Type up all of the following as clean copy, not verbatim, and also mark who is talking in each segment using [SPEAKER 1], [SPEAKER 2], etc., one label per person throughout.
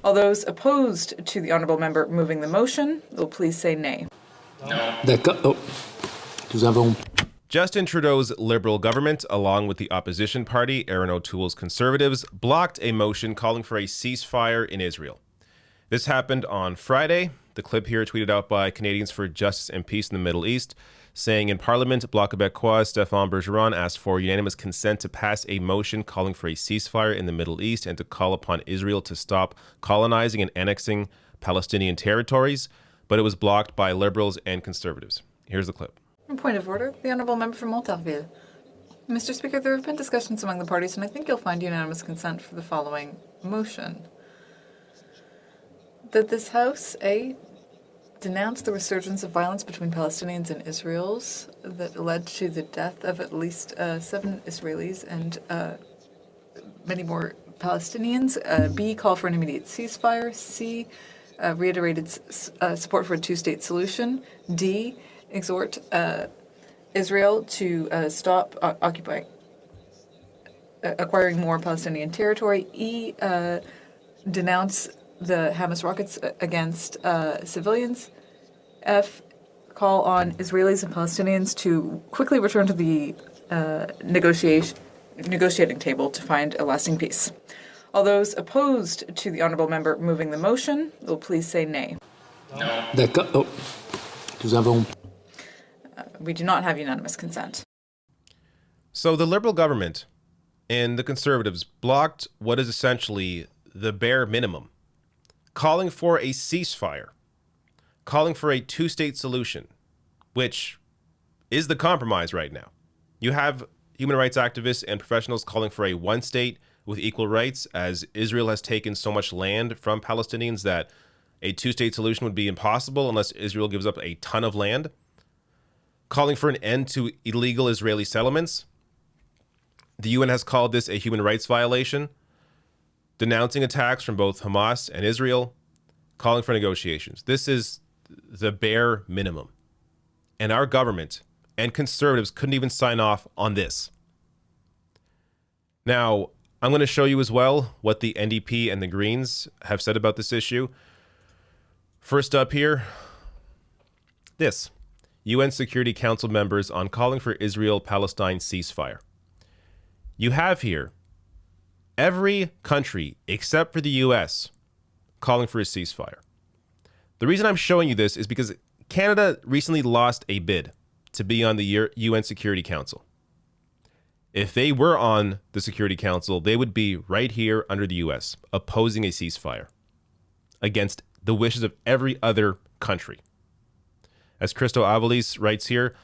[SPEAKER 1] All those opposed to the honourable member moving the motion will please say nay.
[SPEAKER 2] D'accord. Oh. Nous avons...
[SPEAKER 3] Justin Trudeau's Liberal government, along with the opposition party, Erin O'Toole's Conservatives, blocked a motion calling for a ceasefire in Israel. This happened on Friday. The clip here tweeted out by Canadians for Justice and Peace in the Middle East, saying in Parliament, Bloc Québécois Stéphane Bergeron asked for unanimous consent to pass a motion calling for a ceasefire in the Middle East and to call upon Israel to stop colonizing and annexing Palestinian territories, but it was blocked by Liberals and Conservatives. Here's the clip.
[SPEAKER 1] Point of order. The Honourable Member from Montarville. Mr. Speaker, there have been discussions among the parties, and I think you'll find unanimous consent for the following motion. That this House, A, denounce the resurgence of violence between Palestinians and Israelis that led to the death of at least 7 Israelis and many more Palestinians. B, call for an immediate ceasefire. C, reiterated support for a two-state solution. D, exhort Israel to stop acquiring more Palestinian territory. E, denounce the Hamas rockets against civilians. F, call on Israelis and Palestinians to quickly return to the negotiating table to find a lasting peace. All those opposed to the honourable member moving the motion will please say nay.
[SPEAKER 2] D'accord. Oh. Nous avons...
[SPEAKER 1] We do not have unanimous consent.
[SPEAKER 3] So the Liberal government and the Conservatives blocked what is essentially the bare minimum, calling for a ceasefire, calling for a two-state solution, which is the compromise right now. You have human rights activists and professionals calling for a one state with equal rights, as Israel has taken so much land from Palestinians that a two-state solution would be impossible unless Israel gives up a ton of land. Calling for an end to illegal Israeli settlements. The UN has called this a human rights violation, denouncing attacks from both Hamas and Israel, calling for negotiations. This is the bare minimum. And our government and conservatives couldn't even sign off on this. Now, I'm going to show you as well what the NDP and the Greens have said about this issue. First up here, this. UN Security Council members on calling for Israel-Palestine ceasefire. You have here every country except for the US calling for a ceasefire. The reason I'm showing you this is because Canada recently lost a bid to be on the UN Security Council. If they were on the Security Council, they would be right here under the US, opposing a ceasefire against the wishes of every other country. As Christo Avalis writes here,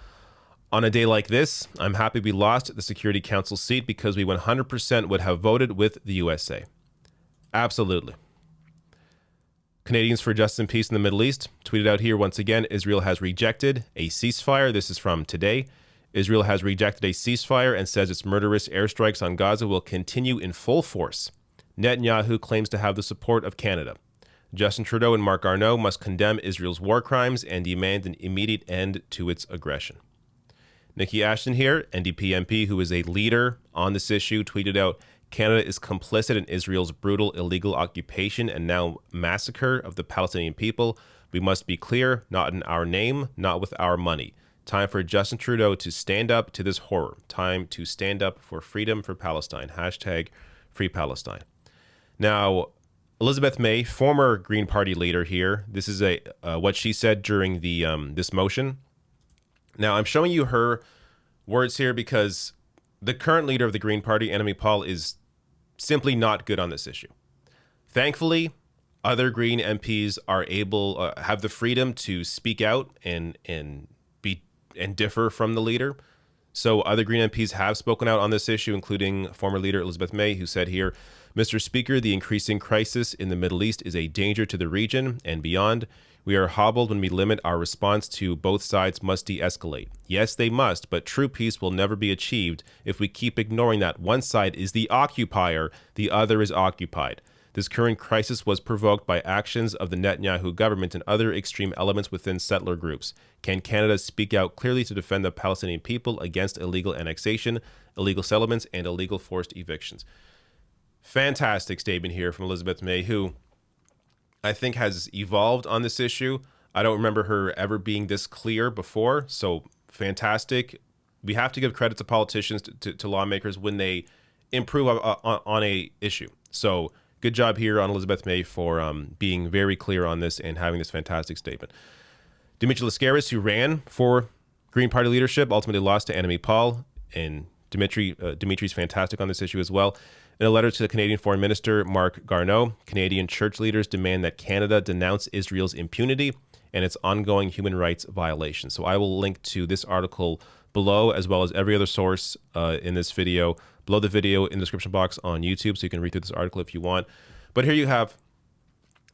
[SPEAKER 3] on a day like this, I'm happy we lost the Security Council seat because we 100% would have voted with the USA. Absolutely. Canadians for Justice and Peace in the Middle East tweeted out here once again, Israel has rejected a ceasefire. This is from today. Israel has rejected a ceasefire and says its murderous airstrikes on Gaza will continue in full force. Netanyahu claims to have the support of Canada. Justin Trudeau and Marc Garneau must condemn Israel's war crimes and demand an immediate end to its aggression. Nikki Ashton here, NDP MP, who is a leader on this issue, tweeted out, Canada is complicit in Israel's brutal illegal occupation and now massacre of the Palestinian people. We must be clear, not in our name, not with our money. Time for Justin Trudeau to stand up to this horror. Time to stand up for freedom for Palestine. Hashtag Free Palestine. Now, Elizabeth May, former Green Party leader here, this is what she said during the this motion. Now, I'm showing you her words here because the current leader of the Green Party, Annamie Paul, is simply not good on this issue. Thankfully, other Green MPs are able, have the freedom to speak out and differ from the leader. So other Green MPs have spoken out on this issue, including former leader Elizabeth May, who said here, Mr. Speaker, the increasing crisis in the Middle East is a danger to the region and beyond. We are hobbled when we limit our response to both sides must de-escalate. Yes, they must, but true peace will never be achieved if we keep ignoring that one side is the occupier, the other is occupied. This current crisis was provoked by actions of the Netanyahu government and other extreme elements within settler groups. Can Canada speak out clearly to defend the Palestinian people against illegal annexation, illegal settlements, and illegal forced evictions? Fantastic statement here from Elizabeth May, who I think, has evolved on this issue. I don't remember her ever being this clear before. So fantastic. We have to give credit to politicians, to lawmakers when they improve on a issue. So good job here on Elizabeth May for being very clear on this and having this fantastic statement. Dimitri Lascaris, who ran for Green Party leadership, ultimately lost to Annamie Paul, and Dimitri's fantastic on this issue as well. In a letter to the Canadian Foreign Minister, Marc Garneau, Canadian church leaders demand that Canada denounce Israel's impunity and its ongoing human rights violations. So I will link to this article below, as well as every other source in this video, below the video in the description box on YouTube, so you can read through this article if you want. But here you have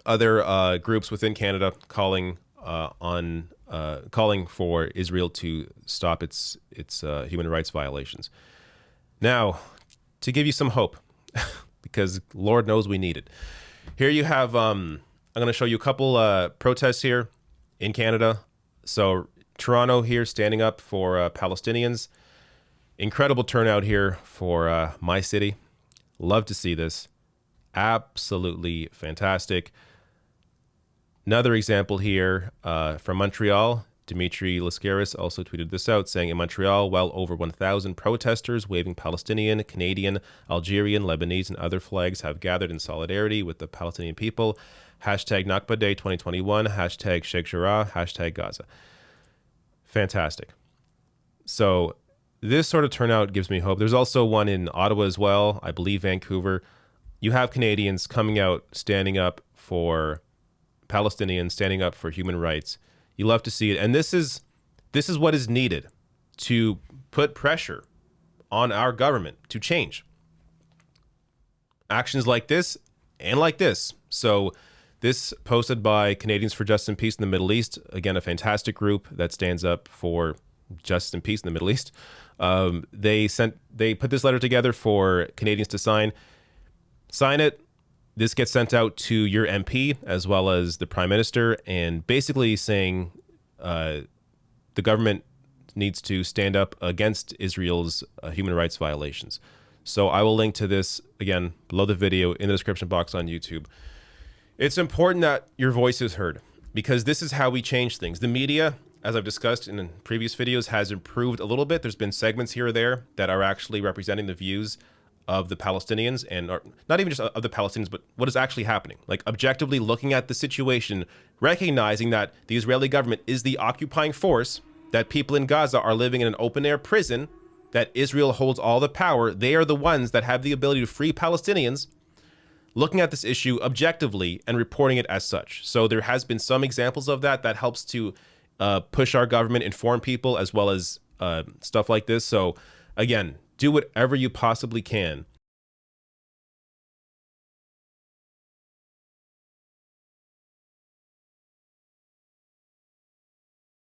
[SPEAKER 3] other groups within Canada calling for Israel to stop its human rights violations. Now, to give you some hope, because Lord knows we need it. Here you have, I'm going to show you a couple protests here in Canada. So Toronto here standing up for Palestinians. Incredible turnout here for my city. Love to see this. Absolutely fantastic. Another example here from Montreal. Dimitri Lascaris also tweeted this out, saying in Montreal, well over 1,000 protesters waving Palestinian, Canadian, Algerian, Lebanese, and other flags have gathered in solidarity with the Palestinian people. Hashtag Nakba Day 2021, hashtag Sheikh Jarrah, hashtag Gaza. Fantastic. So this sort of turnout gives me hope. There's also one in Ottawa as well, I believe Vancouver. You have Canadians coming out, standing up for Palestinians, standing up for human rights. You love to see it. And this is what is needed to put pressure on our government to change. Actions like this and like this. So this posted by Canadians for Justice and Peace in the Middle East. Again, a fantastic group that stands up for justice and peace in the Middle East. They put this letter together for Canadians to sign it. This gets sent out to your MP as well as the Prime Minister, and basically saying the government needs to stand up against Israel's human rights violations. So I will link to this, again, below the video in the description box on YouTube. It's important that your voice is heard, because this is how we change things. The media, as I've discussed in previous videos, has improved a little bit. There's been segments here or there that are actually representing the views of the Palestinians, and not even just of the Palestinians, but what is actually happening. Like objectively looking at the situation, recognizing that the Israeli government is the occupying force, that people in Gaza are living in an open air prison, that Israel holds all the power. They are the ones that have the ability to free Palestinians. Looking at this issue objectively and reporting it as such. So there has been some examples of that helps to push our government, inform people, as well as stuff like this. So again, do whatever you possibly can